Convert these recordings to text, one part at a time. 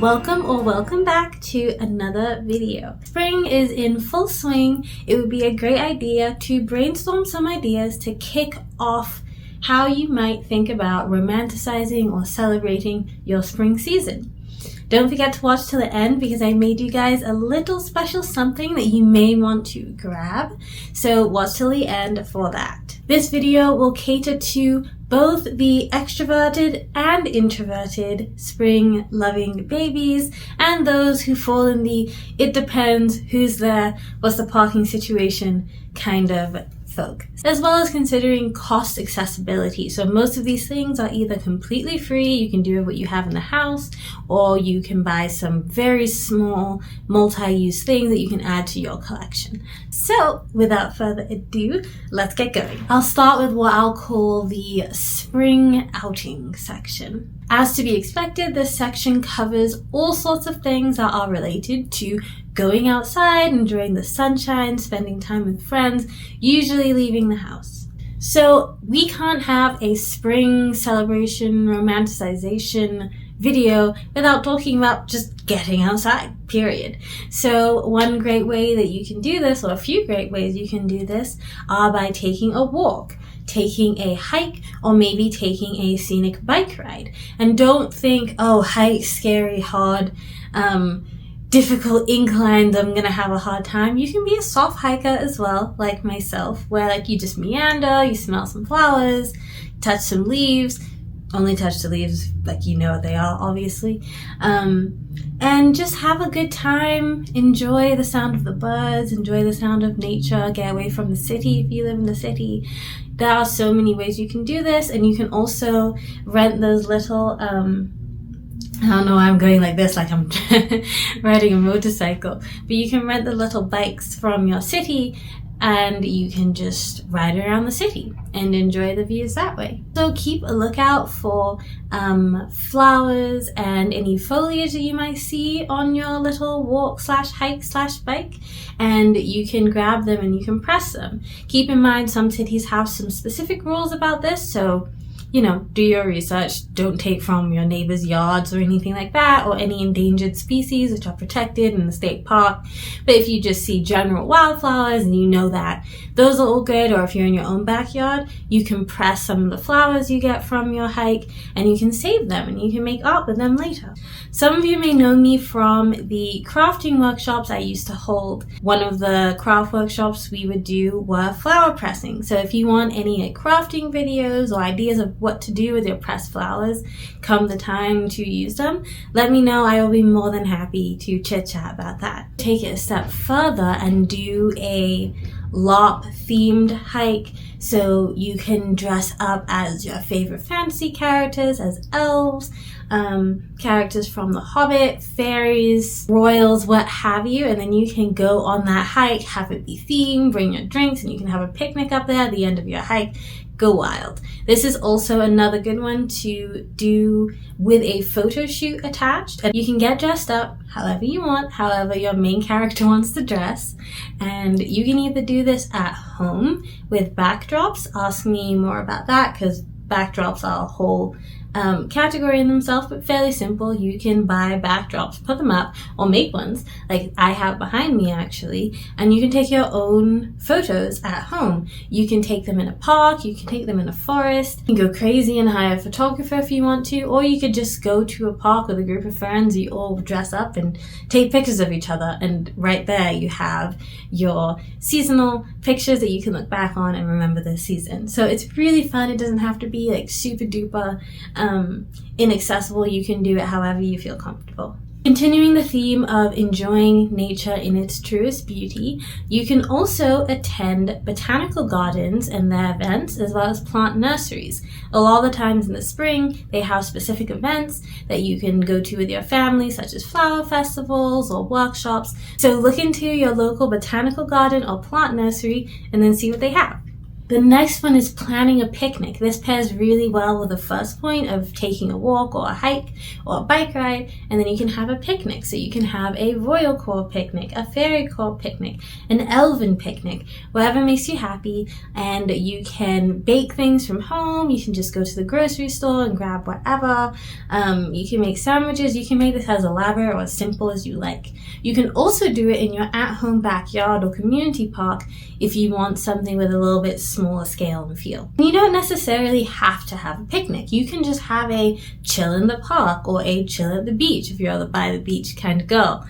Welcome back to another video. Spring is in full swing. It would be a great idea to brainstorm some ideas to kick off how you might think about romanticizing or celebrating your spring season. Don't forget to watch till the end because I made you guys a little special something that you may want to grab. So watch till the end for that. This video will cater to both the extroverted and introverted spring loving babies and those who fall in the it depends, who's there, what's the parking situation kind of folk, as well as considering cost accessibility. So most of these things are either completely free, you can do what you have in the house, or you can buy some very small multi-use things that you can add to your collection. So without further ado, let's get going. I'll start with what I'll call the spring outing section. As to be expected, this section covers all sorts of things that are related to going outside, enjoying the sunshine, spending time with friends, usually leaving the house. So we can't have a spring celebration romanticization video without talking about just getting outside, period. So one great way that you can do this, or a few great ways you can do this, are by taking a walk, taking a hike, or maybe taking a scenic bike ride. And don't think, oh, hike, scary, hard, difficult inclines, I'm gonna have a hard time. You can be a soft hiker as well, like myself, where like you just meander, you smell some flowers, touch some leaves, only touch the leaves like you know what they are, obviously, and just have a good time, enjoy the sound of the birds, enjoy the sound of nature, get away from the city if you live in the city. There are so many ways you can do this, and you can also rent those little I don't know why I'm going like this, like I'm riding a motorcycle. But you can rent the little bikes from your city and you can just ride around the city and enjoy the views that way. So keep a lookout for flowers and any foliage that you might see on your little walk slash hike slash bike, and you can grab them and you can press them. Keep in mind some cities have some specific rules about this, so do your research. Don't take from your neighbor's yards or anything like that, or any endangered species which are protected in the state park. But if you just see general wildflowers and you know that those are all good, or if you're in your own backyard, you can press some of the flowers you get from your hike and you can save them and you can make art with them later. Some of you may know me from the crafting workshops I used to hold. One of the craft workshops we would do were flower pressing. So if you want any crafting videos or ideas of what to do with your pressed flowers come the time to use them, let me know. I will be more than happy to chit chat about that. Take it a step further and do a LARP themed hike, so you can dress up as your favorite fantasy characters, as elves, characters from The Hobbit, fairies, royals, what have you, and then you can go on that hike, have it be themed, bring your drinks, and you can have a picnic up there at the end of your hike. Go wild. This is also another good one to do with a photo shoot attached. And you can get dressed up however you want, however your main character wants to dress. And you can either do this at home with backdrops. Ask me more about that because backdrops are a whole category in themselves, but fairly simple. You can buy backdrops, put them up, or make ones like I have behind me actually, and you can take your own photos at home. You can take them in a park, you can take them in a forest, you can go crazy and hire a photographer if you want to, or you could just go to a park with a group of friends, you all dress up and take pictures of each other, and right there you have your seasonal pictures that you can look back on and remember the season. So it's really fun. It doesn't have to be like super duper inaccessible. You can do it however you feel comfortable. Continuing the theme of enjoying nature in its truest beauty, you can also attend botanical gardens and their events, as well as plant nurseries. A lot of the times in the spring, they have specific events that you can go to with your family, such as flower festivals or workshops. So look into your local botanical garden or plant nursery and then see what they have. The next one is planning a picnic. This pairs really well with the first point of taking a walk or a hike or a bike ride, and then you can have a picnic. So you can have a royal core picnic, a fairy core picnic, an elven picnic, whatever makes you happy. And you can bake things from home. You can just go to the grocery store and grab whatever. You can make sandwiches. You can make this as elaborate or as simple as you like. You can also do it in your at-home backyard or community park if you want something with a little bit smaller scale and feel. You don't necessarily have to have a picnic. You can just have a chill in the park or a chill at the beach if you're the by the beach kind of girl,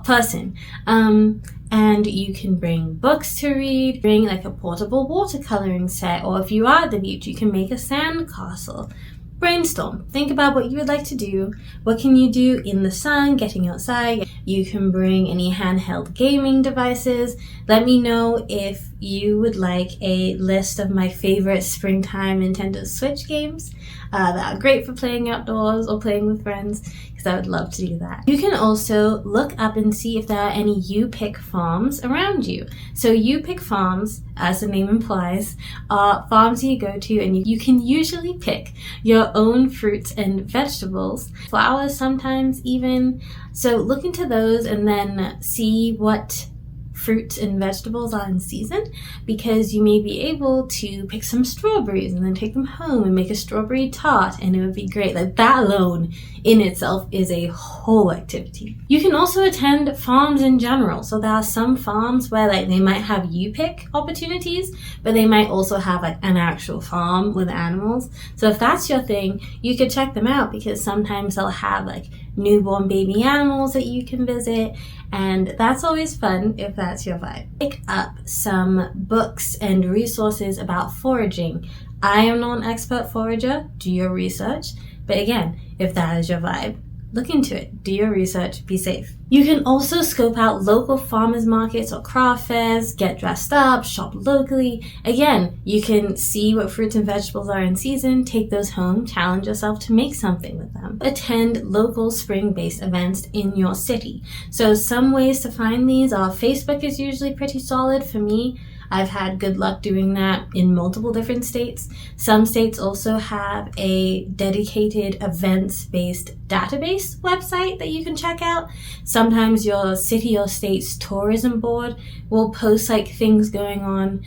person. And you can bring books to read, bring like a portable watercoloring set, or if you are at the beach, you can make a sand castle. Brainstorm. Think about what you would like to do. What can you do in the sun, getting outside? You can bring any handheld gaming devices. Let me know if you would like a list of my favorite springtime Nintendo Switch games that are great for playing outdoors or playing with friends, because I would love to do that. You can also look up and see if there are any You Pick farms around you. So You Pick farms, as the name implies, are farms you go to and you can usually pick your own fruits and vegetables, flowers sometimes even. So look into those and then see what fruits and vegetables are in season, because you may be able to pick some strawberries and then take them home and make a strawberry tart, and it would be great. Like, that alone in itself is a whole activity. You can also attend farms in general. So there are some farms where like they might have you pick opportunities, but they might also have like an actual farm with animals. So if that's your thing, you could check them out, because sometimes they'll have like newborn baby animals that you can visit, and that's always fun if that's your vibe. Pick up some books and resources about foraging. I am not an expert forager. Do your research. But again, if that is your vibe, look into it. Do your research. Be safe. You can also scope out local farmers markets or craft fairs, get dressed up, shop locally. Again, you can see what fruits and vegetables are in season, take those home, challenge yourself to make something with them. Attend local spring-based events in your city. So some ways to find these are Facebook is usually pretty solid for me. I've had good luck doing that in multiple different states. Some states also have a dedicated events-based database website that you can check out. Sometimes your city or state's tourism board will post like things going on.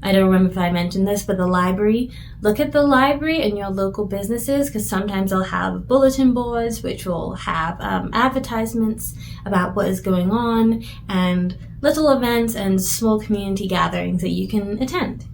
I don't remember if I mentioned this, but the library. Look at the library and your local businesses, because sometimes they'll have bulletin boards which will have advertisements about what is going on and little events and small community gatherings that you can attend.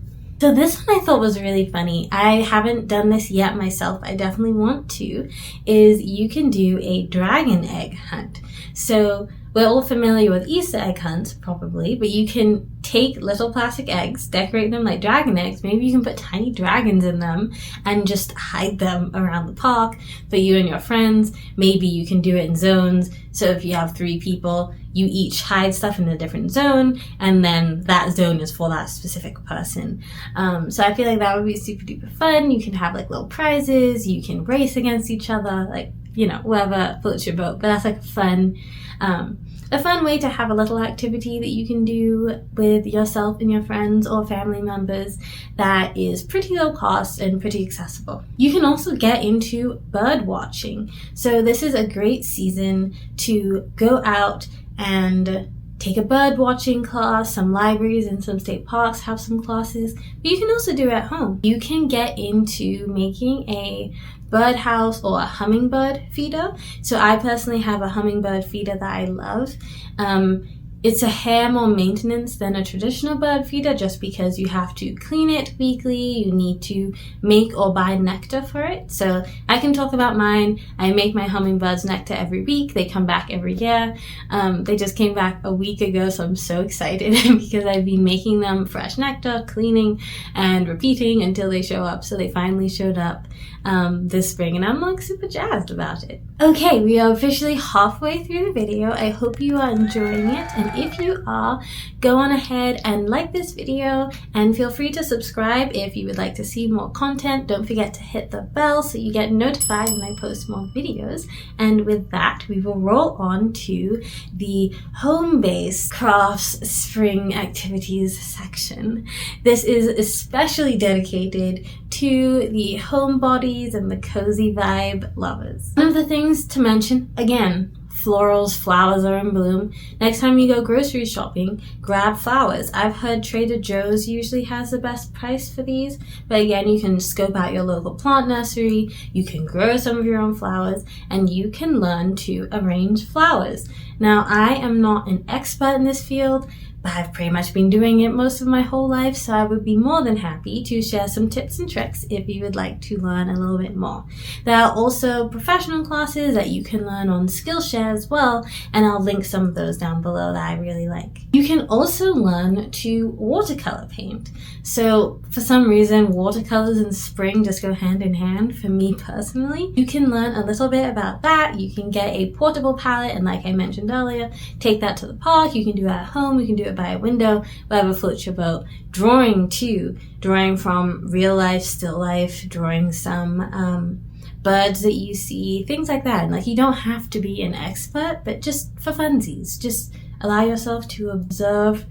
So this one I thought was really funny. I haven't done this yet myself. I definitely want to. Is you can do a dragon egg hunt. So we're all familiar with Easter egg hunts, probably, but you can take little plastic eggs, decorate them like dragon eggs. Maybe you can put tiny dragons in them and just hide them around the park for you and your friends. Maybe you can do it in zones. So if you have 3 people, you each hide stuff in a different zone, and then that zone is for that specific person. So I feel like that would be super duper fun. You can have like little prizes. You can race against each other, like, you know, whoever floats your boat. But that's like a fun way to have a little activity that you can do with yourself and your friends or family members that is pretty low cost and pretty accessible. You can also get into bird watching. So this is a great season to go out and take a bird watching class. Some libraries and some state parks have some classes, but you can also do it at home. You can get into making a birdhouse or a hummingbird feeder. So I personally have a hummingbird feeder that I love. It's a hair more maintenance than a traditional bird feeder, just because you have to clean it weekly. You need to make or buy nectar for it. So I can talk about mine. I make my hummingbirds nectar every week. They come back every year. They just came back a week ago, so I'm so excited because I've been making them fresh nectar, cleaning, and repeating until they show up. So they finally showed up this spring, and I'm like super jazzed about it. Okay, we are officially halfway through the video. I hope you are enjoying it, and And if you are, go on ahead and like this video and feel free to subscribe if you would like to see more content. Don't forget to hit the bell so you get notified when I post more videos. And with that, we will roll on to the home-based crafts spring activities section. This is especially dedicated to the homebodies and the cozy vibe lovers. One of the things to mention, again, florals, flowers are in bloom. Next time you go grocery shopping, grab flowers. I've heard Trader Joe's usually has the best price for these, but again, you can scope out your local plant nursery, you can grow some of your own flowers, and you can learn to arrange flowers. Now, I am not an expert in this field, but I've pretty much been doing it most of my whole life, so I would be more than happy to share some tips and tricks if you would like to learn a little bit more. There are also professional classes that you can learn on Skillshare as well, and I'll link some of those down below that I really like. You can also learn to watercolor paint. So for some reason, watercolors and spring just go hand in hand for me personally. You can learn a little bit about that. You can get a portable palette, and like I mentioned earlier, take that to the park. You can do it at home. You can do it by a window, whatever floats your boat. Drawing too, drawing from real life, still life, drawing some birds that you see, things like that. And like, you don't have to be an expert, but just for funsies, just allow yourself to observe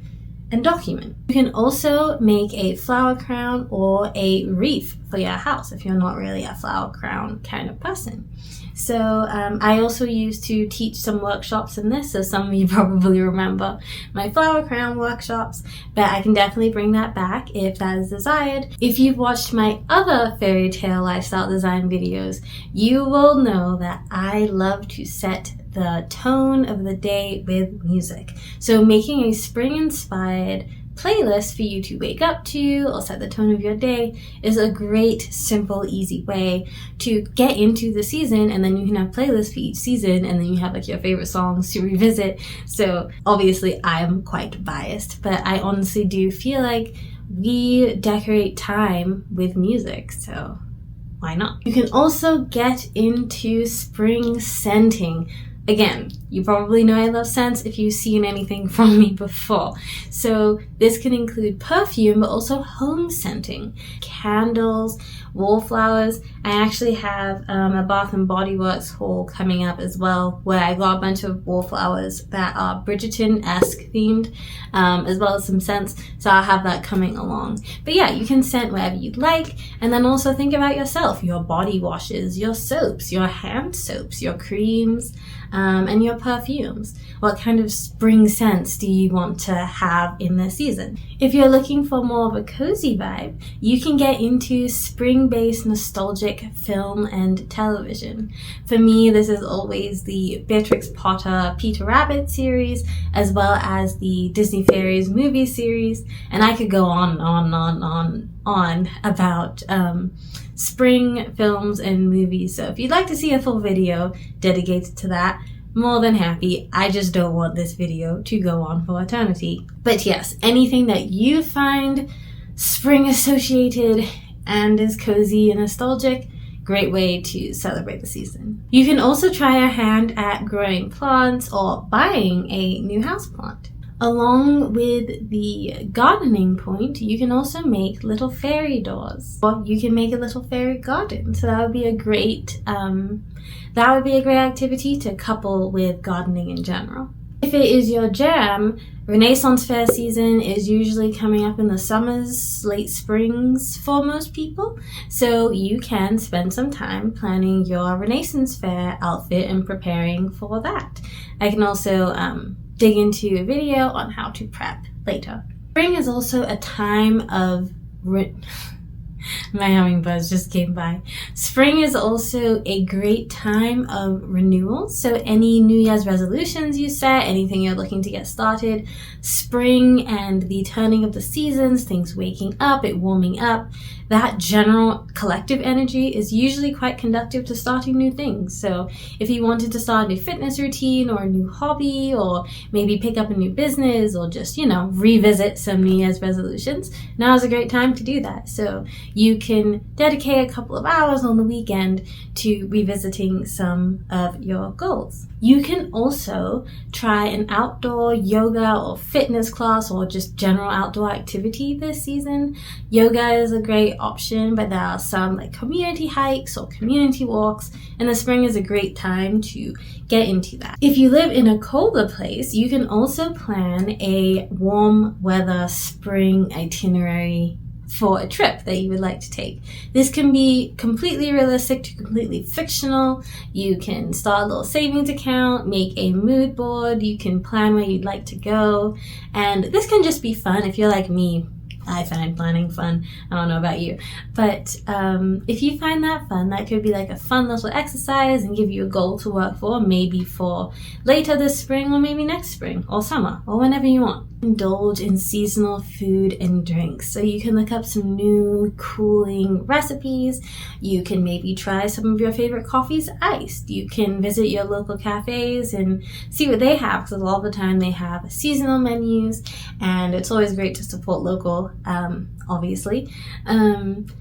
and document. You can also make a flower crown or a wreath for your house if you're not really a flower crown kind of person. So I also used to teach some workshops in this, so some of you probably remember my flower crown workshops, but I can definitely bring that back if that is desired. If you've watched my other fairy tale lifestyle design videos, you will know that I love to set the tone of the day with music. So making a spring-inspired playlist for you to wake up to or set the tone of your day is a great, simple, easy way to get into the season, and then you can have playlists for each season, and then you have like your favorite songs to revisit. So obviously I'm quite biased, but I honestly do feel like we decorate time with music, so why not? You can also get into spring scenting. Again, you probably know I love scents if you've seen anything from me before. So this can include perfume, but also home scenting, candles, wallflowers. I actually have a Bath & Body Works haul coming up as well, where I got a bunch of wallflowers that are Bridgerton-esque themed, as well as some scents. So I'll have that coming along. But yeah, you can scent whatever you'd like, and then also think about yourself, your body washes, your soaps, your hand soaps, your creams, and your perfumes. What kind of spring scents do you want to have in the season? If you're looking for more of a cozy vibe, you can get into spring-based nostalgic film and television. For me, this is always the Beatrix Potter Peter Rabbit series, as well as the Disney Fairies movie series, and I could go on and on about spring films and movies. So if you'd like to see a full video dedicated to that, more than happy. I just don't want this video to go on for eternity. But yes, anything that you find spring associated and is cozy and nostalgic, great way to celebrate the season. You can also try your hand at growing plants or buying a new houseplant. Along with the gardening point, you can also make little fairy doors, or you can make a little fairy garden. So that would be a great activity to couple with gardening in general. If it is your jam, Renaissance Fair season is usually coming up in the summers, late springs for most people. So you can spend some time planning your Renaissance Fair outfit and preparing for that. I can also dig into a video on how to prep later. Spring is also a time of my hummingbirds just came by. Spring is also a great time of renewal. So any New Year's resolutions you set, anything you're looking to get started, spring and the turning of the seasons, things waking up, it warming up, that general collective energy is usually quite conducive to starting new things. So if you wanted to start a new fitness routine or a new hobby, or maybe pick up a new business, or just, revisit some New Year's resolutions, now is a great time to do that. So you can dedicate a couple of hours on the weekend to revisiting some of your goals. You can also try an outdoor yoga or fitness class or just general outdoor activity this season. Yoga is a great option, but there are some like community hikes or community walks, and the spring is a great time to get into that. If you live in a colder place, you can also plan a warm weather spring itinerary for a trip that you would like to take. This can be completely realistic to completely fictional. You can start a little savings account, make a mood board, you can plan where you'd like to go, and this can just be fun. If you're like me, I find planning fun. I don't know about you. But if you find that fun, that could be like a fun little exercise and give you a goal to work for, maybe for later this spring or maybe next spring or summer or whenever you want. Indulge in seasonal food and drinks. So you can look up some new cooling recipes. You can maybe try some of your favorite coffees iced. You can visit your local cafes and see what they have, because a lot of the time they have seasonal menus, and it's always great to support local, obviously.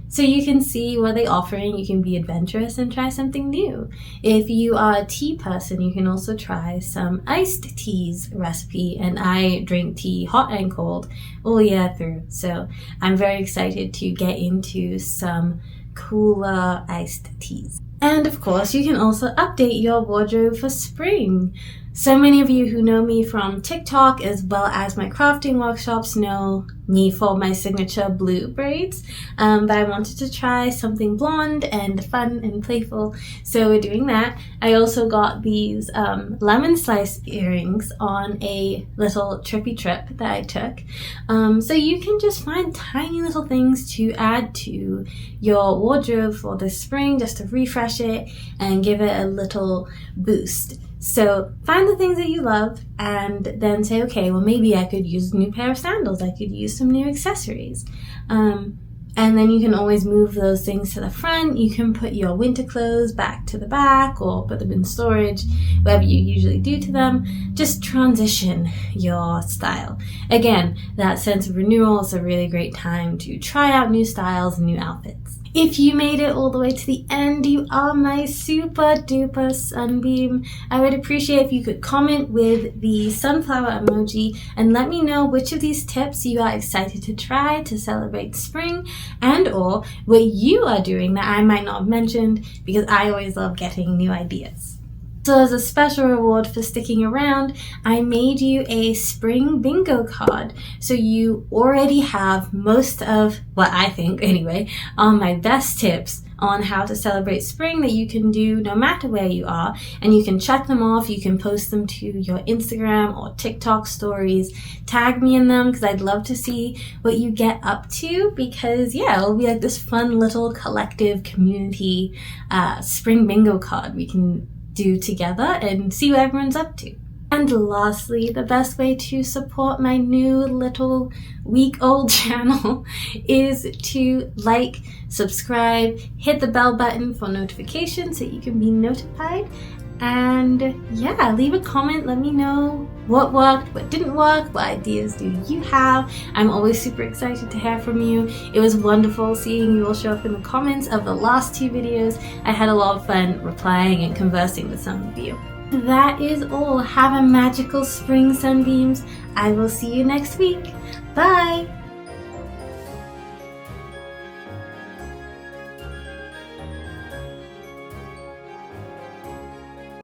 So you can see what they offer and you can be adventurous and try something new. If you are a tea person, you can also try some iced teas recipe, and I drink tea hot and cold all year through. So I'm very excited to get into some cooler iced teas. And of course, you can also update your wardrobe for spring. So many of you who know me from TikTok as well as my crafting workshops know me for my signature blue braids, but I wanted to try something blonde and fun and playful, so we're doing that. I also got these lemon slice earrings on a little trippy trip that I took, so you can just find tiny little things to add to your wardrobe for this spring just to refresh it and give it a little boost. So find the things that you love and then say, okay, well, maybe I could use a new pair of sandals. I could use some new accessories. And then you can always move those things to the front. You can put your winter clothes back to the back or put them in storage, whatever you usually do to them. Just transition your style. Again, that sense of renewal is a really great time to try out new styles and new outfits. If you made it all the way to the end, you are my super duper sunbeam. I would appreciate if you could comment with the sunflower emoji and let me know which of these tips you are excited to try to celebrate spring, and or what you are doing that I might not have mentioned, because I always love getting new ideas. So as a special reward for sticking around, I made you a spring bingo card. So you already have most of what I think, anyway, are my best tips on how to celebrate spring that you can do no matter where you are. And you can check them off. You can post them to your Instagram or TikTok stories. Tag me in them because I'd love to see what you get up to, because yeah, it'll be like this fun little collective community spring bingo card we can do together and see what everyone's up to. And lastly, the best way to support my new little week-old channel is to like, subscribe, hit the bell button for notifications so you can be notified. And yeah, leave a comment. Let me know what worked, what didn't work, what ideas do you have. I'm always super excited to hear from you. It was wonderful seeing you all show up in the comments of the last 2 videos. I had a lot of fun replying and conversing with some of you. That is all. Have a magical spring, sunbeams. I will see you next week. Bye!